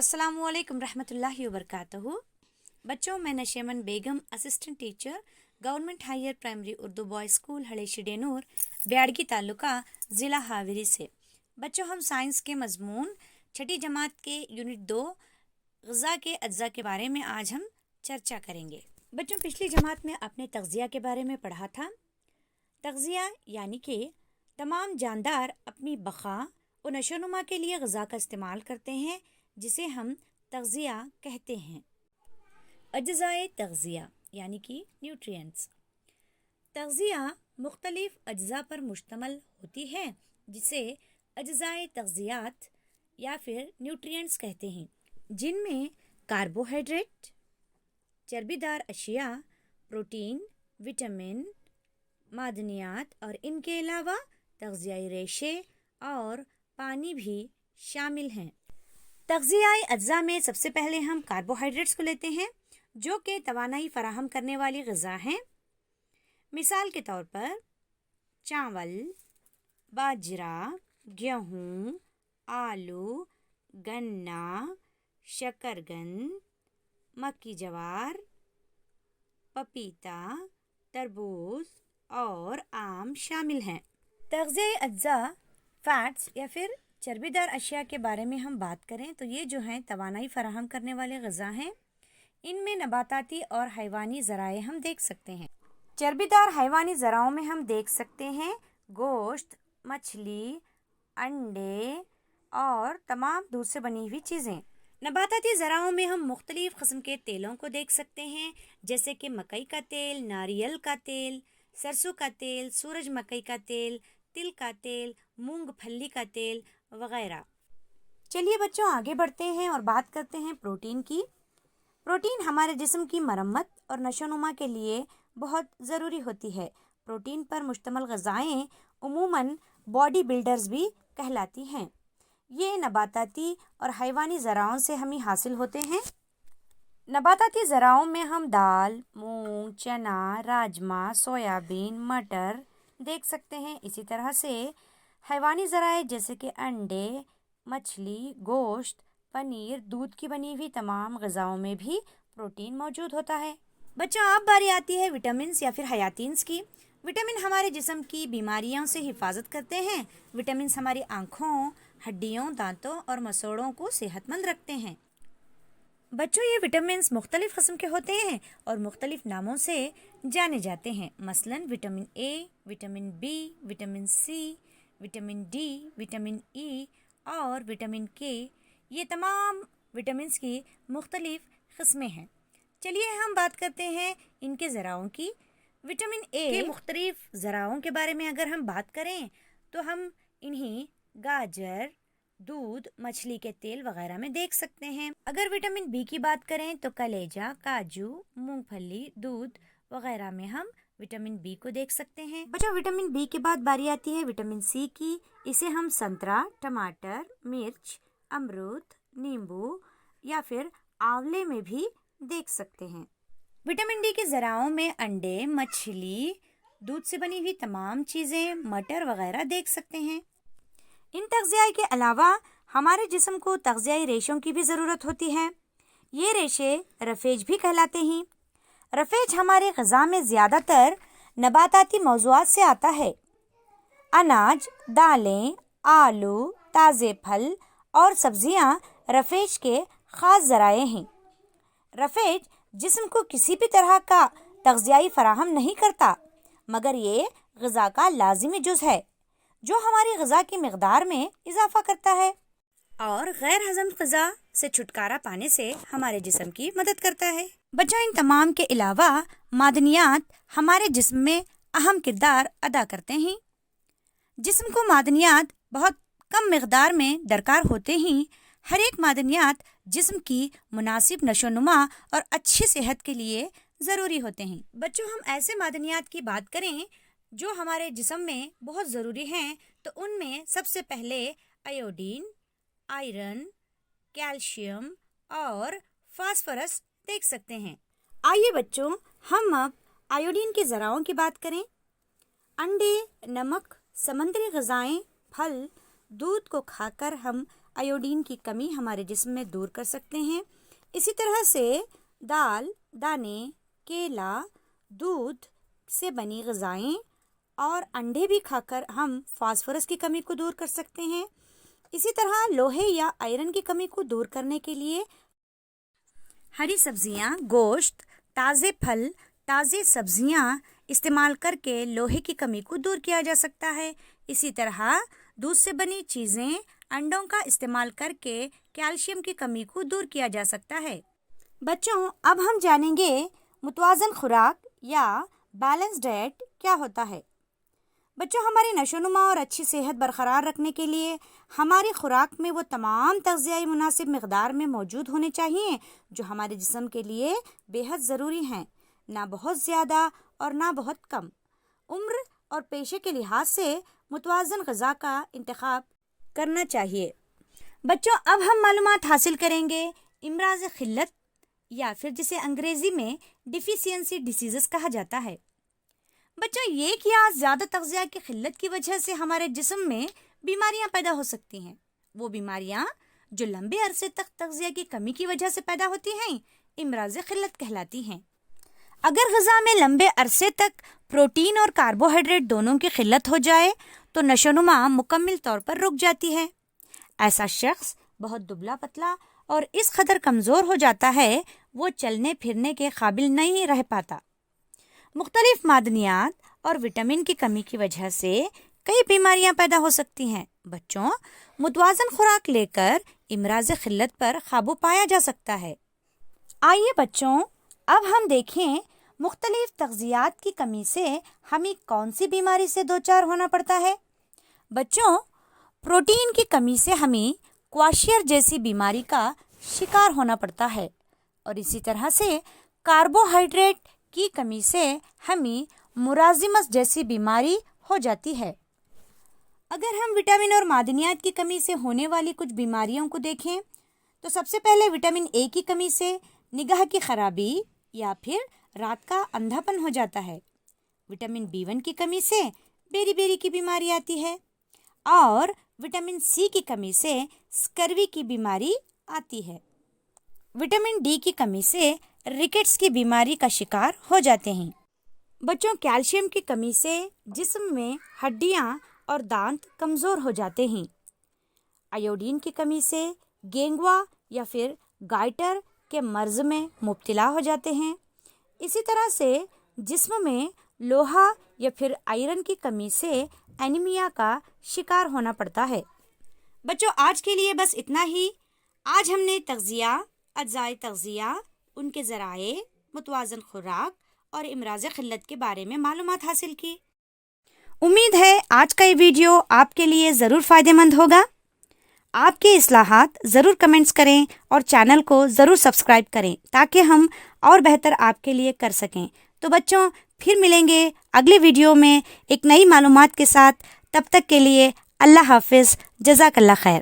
अस्सलामु अलैकुम रहमतुल्लाहि व बरकातहू। बच्चों, मैं Nasheman Begum, assistant teacher, government higher primary Urdu boys school Hade Shidenur, Byadgi taluka, ज़िला हाविरी से। बच्चों, हम साइंस के मजमून छठी जमात के यूनिट 2 ग़िज़ा के अज्जा के बारे में आज हम चर्चा करेंगे। बच्चों, पिछली जमात में आपने तग़ज़िया के बारे में पढ़ा था। तग़ज़िया यानी कि तमाम जानदार अपनी बक़ा और नशोनुमा के लिए ग़िज़ा का इस्तेमाल करते हैं, जिसे हम तग़ज़िया कहते हैं। अज्ज़ाए तग़ज़िया यानी कि न्यूट्रिएंट्स। तग़ज़िया मुख्तलिफ अज्ज़ा पर मुश्तमल होती है, जिसे अज्ज़ाए तग़ज़ियात या फिर न्यूट्रिएंट्स कहते हैं, जिनमें कार्बोहाइड्रेट, चर्बीदार अशिया, प्रोटीन, विटामिन, मादनियात और इनके अलावा तग़ज़ियाई रेशे और पानी भी शामिल हैं। तग़ज़ियाई अज्ज़ा में सबसे पहले हम कार्बोहाइड्रेट्स को लेते हैं, जो कि तवानाई फराहम करने वाली ग़िज़ा हैं। मिसाल के तौर पर चावल, बाजरा, गेहूँ, आलू, गन्ना, शकरकंद, मक्की जवार, पपीता, तरबूज और आम शामिल हैं। तग़ज़ियाई अज्ज़ा फैट्स या फिर चर्बीदार अशिया के बारे में हम बात करें तो ये जो हैं तवानाई फराहम करने वाले ग़िज़ा हैं। इनमें नबाताती और हैवानी ज़राए हम देख सकते हैं। चर्बीदार हैवानी ज़राओं में हम देख सकते हैं गोश्त, मछली, अंडे और तमाम दूध से बनी हुई चीज़ें। नबाताती ज़राओं में हम मुख्तलिफ़ किस्म के तेलों को देख सकते हैं, जैसे कि मकई का तेल, नारियल का तेल, सरसों का तेल, सूरजमुखी का तेल, तिल का तेल, मूंगफली का तेल वगैरह। चलिए बच्चों, आगे बढ़ते हैं और बात करते हैं प्रोटीन की। प्रोटीन हमारे जिस्म की मरम्मत और नशोनुमा के लिए बहुत ज़रूरी होती है। प्रोटीन पर मुश्तमल ग़िज़ाएँ उमूमन बॉडी बिल्डर्स भी कहलाती हैं। ये नबाताती और हैवानी ज़राओं से हमें हासिल होते हैं। नबाताती ज़राओं में हम दाल, मूंग, चना, राजमा, सोयाबीन, मटर देख सकते हैं। इसी तरह से हैवानी ज़राए जैसे कि अंडे, मछली, गोश्त, पनीर, दूध की बनी हुई तमाम ग़िज़ाओं में भी प्रोटीन मौजूद होता है। बच्चों, अब बारी आती है विटामिन्स या फिर हयातीन्स की। विटामिन हमारे जिस्म की बीमारियों से हिफाजत करते हैं। विटामिन्स हमारी आँखों, हड्डियों, दांतों और मसोड़ों को सेहतमंद रखते हैं। बच्चों, ये विटामिन्स मुख्तलिफ़ किस्म के होते हैं और मुख्तलिफ़ नामों से जाने जाते हैं। मसलन vitamin A, vitamin B, vitamin C, vitamin D, vitamin E और विटामिन के। ये तमाम विटामिन्स की मुख्तलिफ़ किस्में हैं। चलिए हम बात करते हैं इनके ज़राओं की। विटामिन ए के मुख्तलिफ़ ज़राओं के बारे में अगर हम बात करें तो हम इन्हीं गाजर, दूध, मछली के तेल वगैरह में देख सकते हैं। अगर विटामिन बी की बात करें तो कलेजा, काजू, मूंगफली, दूध वगैरह में हम विटामिन बी को देख सकते हैं। बच्चों, विटामिन बी के बाद बारी आती है विटामिन सी की। इसे हम संतरा, टमाटर, मिर्च, अमरूद, नींबू या फिर आंवले में भी देख सकते हैं। विटामिन डी के ज़राओं में अंडे, मछली, दूध से बनी हुई तमाम चीज़ें, मटर वगैरह देख सकते हैं। इन तग़ज़िया के अलावा हमारे जिस्म को तग़ज़ियाई रेशों की भी ज़रूरत होती है। ये रेशे रफ़ेज भी कहलाते हैं। रफ़ेज हमारे ग़िज़ा में ज़्यादातर नबाताती मौज़ूआत से आता है। अनाज, दालें, आलू, ताज़े फल और सब्ज़ियाँ रफ़ेज के ख़ास ज़राए हैं। रफ़ेज जिस्म को किसी भी तरह का तग़ज़ियाई फ़राहम नहीं करता, मगर ये ग़िज़ा का लाज़िमी जुज़ है, जो हमारी ग़िज़ा की मिक़दार में इजाफ़ा करता है और गैर हज़म ग़िज़ा से छुटकारा पाने से हमारे जिस्म की मदद करता है। बच्चों, इन तमाम के अलावा मादनियात हमारे जिस्म में अहम किरदार अदा करते हैं। जिस्म को मादनियात बहुत कम मिक़दार में दरकार होते ही हर एक मादनियात जिस्म की मुनासिब नशोनुमा और अच्छी सेहत के लिए ज़रूरी होते हैं। बच्चों, हम ऐसे मादनियात की बात करें जो हमारे जिस्म में बहुत ज़रूरी हैं, तो उनमें सबसे पहले आयोडीन, आयरन, कैल्शियम और फास्फोरस देख सकते हैं। आइए बच्चों, हम अब आयोडीन के ज़राओं की बात करें। अंडे, नमक, समुद्री ग़िज़ाएँ, फल, दूध को खाकर हम آیوڈین کی کمی ہمارے جسم میں دور کر سکتے ہیں۔ اسی طرح سے دال، دانے، کیلا، دودھ سے بنی غذائیں اور انڈے بھی کھا کر ہم فاسفورس کی کمی کو دور کر سکتے ہیں۔ اسی طرح لوہے یا آئرن کی کمی کو دور کرنے کے لیے ہری سبزیاں، گوشت، تازے پھل، تازے سبزیاں استعمال کر کے لوہے کی کمی کو دور کیا جا سکتا ہے۔ اسی طرح دودھ سے بنی چیزیں، انڈوں کا استعمال کر کے کیلشیم کی کمی کو دور کیا جا سکتا ہے۔ بچوں، اب ہم جانیں گے متوازن خوراک یا بیلنس ڈائٹ کیا ہوتا ہے۔ بچوں، ہماری نشو و نما اور اچھی صحت برقرار رکھنے کے لیے ہماری خوراک میں وہ تمام تغذیائی مناسب مقدار میں موجود ہونے چاہیے جو ہمارے جسم کے لیے بے حد ضروری ہیں، نہ بہت زیادہ اور نہ بہت کم۔ عمر اور پیشے کے لحاظ سے متوازن غذا کا انتخاب کرنا چاہیے۔ بچوں، اب ہم معلومات حاصل کریں گے امراض خلت یا پھر جسے انگریزی میں ڈیفیشینسی ڈیسیزز کہا جاتا ہے۔ بچوں، یہ کیا زیادہ تغذیہ کی قلت کی وجہ سے ہمارے جسم میں بیماریاں پیدا ہو سکتی ہیں۔ وہ بیماریاں جو لمبے عرصے تک تغذیہ کی کمی کی وجہ سے پیدا ہوتی ہیں امراض خلت کہلاتی ہیں۔ اگر غذا میں لمبے عرصے تک پروٹین اور کاربوہائیڈریٹ دونوں کی قلت ہو جائے تو نشو و نما مکمل طور پر رک جاتی ہے۔ ایسا شخص بہت دبلا پتلا اور اس قدر کمزور ہو جاتا ہے وہ چلنے پھرنے کے قابل نہیں رہ پاتا۔ مختلف معدنیات اور وٹامن کی کمی کی وجہ سے کئی بیماریاں پیدا ہو سکتی ہیں۔ بچوں، متوازن خوراک لے کر امراض خلت پر قابو پایا جا سکتا ہے۔ آئیے بچوں، اب ہم دیکھیں مختلف تغذیات کی کمی سے ہمیں کون سی بیماری سے دوچار ہونا پڑتا ہے۔ بچوں، پروٹین کی کمی سے ہمیں کواشیئر جیسی بیماری کا شکار ہونا پڑتا ہے اور اسی طرح سے کاربوہائیڈریٹ کی کمی سے ہمیں مرازمس جیسی بیماری ہو جاتی ہے۔ اگر ہم وٹامن اور معدنیات کی کمی سے ہونے والی کچھ بیماریوں کو دیکھیں تو سب سے پہلے وٹامن اے کی کمی سے نگاہ کی خرابی یا پھر رات کا اندھا پن ہو جاتا ہے۔ وٹامن B1 کی کمی سے بیری بیری کی بیماری آتی ہے اور وٹامن سی کی کمی سے اسکروی کی بیماری آتی ہے۔ وٹامن ڈی کی کمی سے ریکٹس کی بیماری کا شکار ہو جاتے ہیں۔ بچوں، کیلشیم کی کمی سے جسم میں ہڈیاں اور دانت کمزور ہو جاتے ہیں۔ آیوڈین کی کمی سے گینگوا یا پھر گائٹر کے مرض میں مبتلا ہو جاتے ہیں۔ اسی طرح سے جسم میں لوہا یا پھر آئرن کی کمی سے اینیمیا کا شکار ہونا پڑتا ہے۔ بچوں، آج کے لیے بس اتنا ہی۔ آج ہم نے تغذیہ، اجزائے تغذیہ، ان کے ذرائع، متوازن خوراک اور امراض خلت کے بارے میں معلومات حاصل کی۔ امید ہے آج کا یہ ویڈیو آپ کے لیے ضرور فائدہ مند ہوگا۔ آپ کے اصلاحات ضرور کمنٹس کریں اور چینل کو ضرور سبسکرائب کریں تاکہ ہم اور بہتر آپ کے لیے کر سکیں۔ تو بچوں، پھر ملیں گے اگلے ویڈیو میں ایک نئی معلومات کے ساتھ۔ تب تک کے لیے اللہ حافظ، جزاک اللہ خیر۔